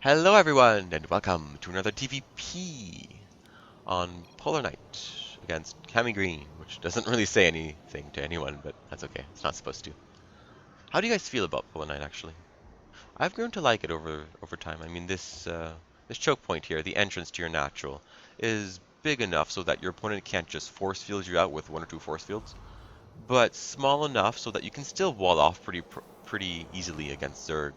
Hello everyone, and welcome to another TVP on Polar Knight against Cami Green, which doesn't really say anything to anyone, but that's okay. It's not supposed to. How do you guys feel about Polar Knight, actually? I've grown to like it over time. I mean, this choke point here, the entrance to your natural, is big enough so that your opponent can't just force field you out with one or two force fields, but small enough so that you can still wall off pretty easily against Zerg.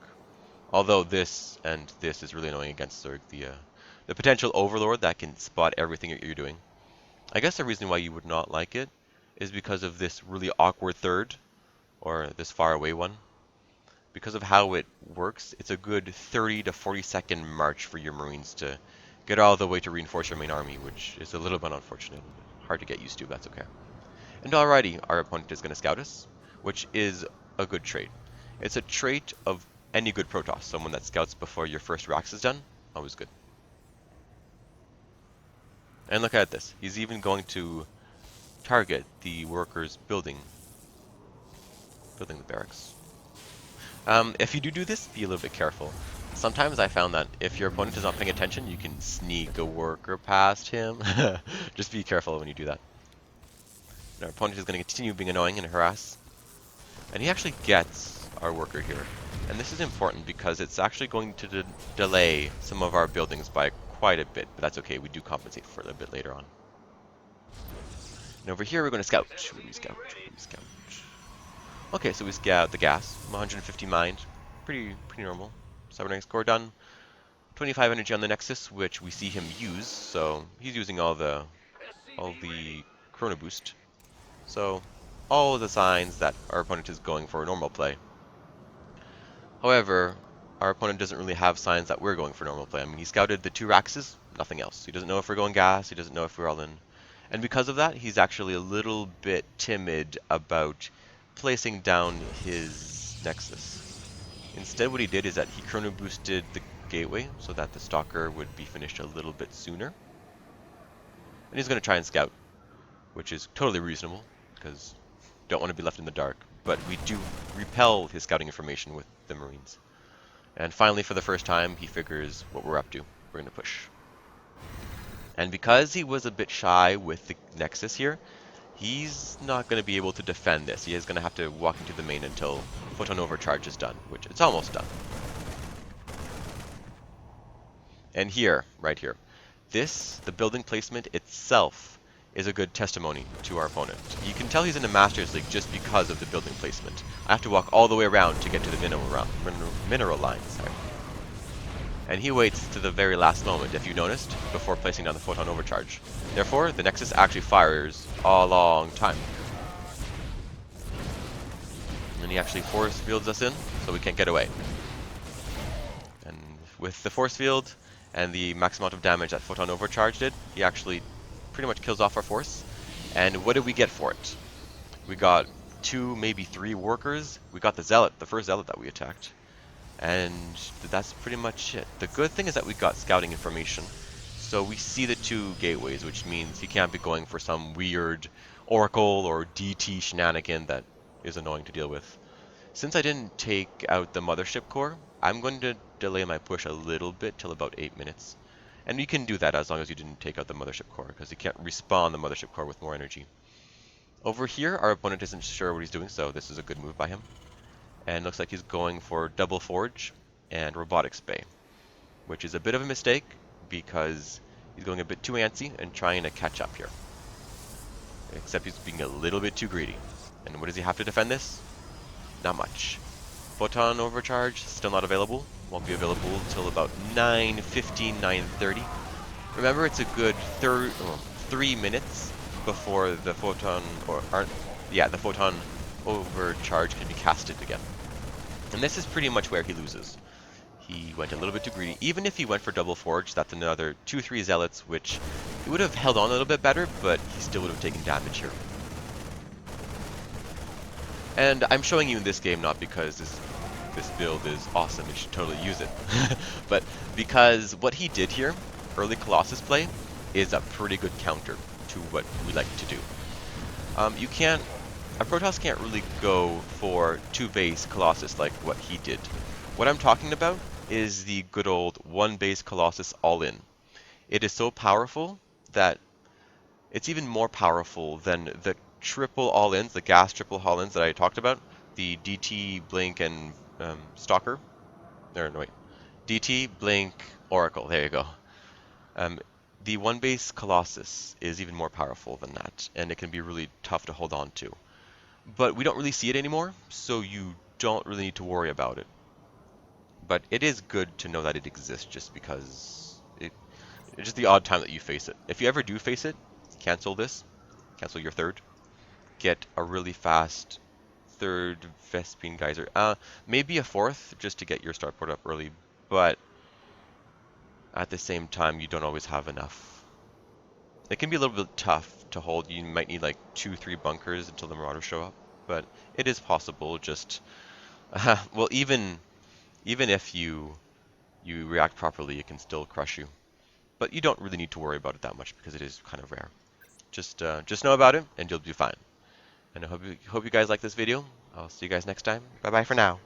Although this and this is really annoying against Zerg, the potential overlord that can spot everything you're doing. I guess the reason why you would not like it is because of this really awkward third, or this far away one. Because of how it works, it's a good 30 to 40-second march for your Marines to get all the way to reinforce your main army, which is a little bit unfortunate. Hard to get used to, but that's okay. And alrighty, our opponent is going to scout us, which is a good trait. It's a trait of any good Protoss, someone that scouts before your first Rax is done, always good. And look at this, he's even going to target the workers building the barracks. If you do this, be a little bit careful. Sometimes I found that if your opponent is not paying attention, you can sneak a worker past him. Just be careful when you do that. And our opponent is going to continue being annoying and harass. And he actually gets our worker here. And this is important because it's actually going to delay some of our buildings by quite a bit, but that's okay, we do compensate for it a bit later on. And over here we're going to scout. We scout. Okay, so we scout the gas, 150 mind, pretty normal. 7 rank score done. 25 energy on the Nexus, which we see him use, so he's using all the Chrono Boost. So all the signs that our opponent is going for a normal play. However, our opponent doesn't really have signs that we're going for normal play. I mean, he scouted the 2 Raxes, nothing else. He doesn't know if we're going gas, he doesn't know if we're all in. And because of that, he's actually a little bit timid about placing down his Nexus. Instead, what he did is that he chrono boosted the gateway so that the Stalker would be finished a little bit sooner. And he's going to try and scout, which is totally reasonable, because don't want to be left in the dark. But we do repel his scouting information with the Marines. And finally, for the first time, he figures what we're up to. We're going to push. And because he was a bit shy with the Nexus here, he's not going to be able to defend this. He is going to have to walk into the main until Photon Overcharge is done, which it's almost done. And here, right here, the building placement itself is a good testimony to our opponent. You can tell he's in the Masters League just because of the building placement. I have to walk all the way around to get to the mineral lines. Sorry. And he waits to the very last moment, if you noticed, before placing down the Photon Overcharge. Therefore, the Nexus actually fires a long time. And he actually force fields us in, so we can't get away. And with the force field and the max amount of damage that Photon Overcharge did, he actually pretty much kills off our force. And what did we get for it? We got 2, maybe 3 workers. We got the Zealot, the first Zealot that we attacked. And that's pretty much it. The good thing is that we got scouting information. So we see the 2 gateways, which means he can't be going for some weird Oracle or DT shenanigan that is annoying to deal with. Since I didn't take out the Mothership Core, I'm going to delay my push a little bit till about 8 minutes. And you can do that as long as you didn't take out the Mothership Core, because you can't respawn the Mothership Core with more energy. Over here, our opponent isn't sure what he's doing, so this is a good move by him. And looks like he's going for Double Forge and Robotics Bay, which is a bit of a mistake because he's going a bit too antsy and trying to catch up here. Except he's being a little bit too greedy. And what does he have to defend this? Not much. Photon Overcharge, still not available. Won't be available until about 9:15, 9:30. Remember, it's a good 3 minutes before the Photon the Photon Overcharge can be casted again. And this is pretty much where he loses. He went a little bit too greedy. Even if he went for Double Forge, that's another 2-3 Zealots, which he would have held on a little bit better, but he still would have taken damage here. And I'm showing you in this game not because this build is awesome, you should totally use it, but because what he did here, early Colossus play, is a pretty good counter to what we like to do. A Protoss can't really go for 2 base Colossus like what he did. What I'm talking about is the good old one base Colossus all-in. It is so powerful that it's even more powerful than the triple all-ins, the gas triple all-ins that I talked about, the DT, Blink, and Stalker. No, wait. DT, Blink, Oracle. There you go. Um, the one base Colossus is even more powerful than that, and it can be really tough to hold on to. But we don't really see it anymore, so you don't really need to worry about it. But it is good to know that it exists just because it's just the odd time that you face it. If you ever do face it, cancel this, cancel your third, get a really fast third Vespine Geyser. Maybe a fourth just to get your starport up early, but at the same time, you don't always have enough. It can be a little bit tough to hold. You might need like 2-3 bunkers until the Marauders show up, but it is possible. Just well, even if you react properly, it can still crush you. But you don't really need to worry about it that much because it is kind of rare. Just know about it and you'll be fine. And I hope you guys like this video. I'll see you guys next time. Bye bye for now.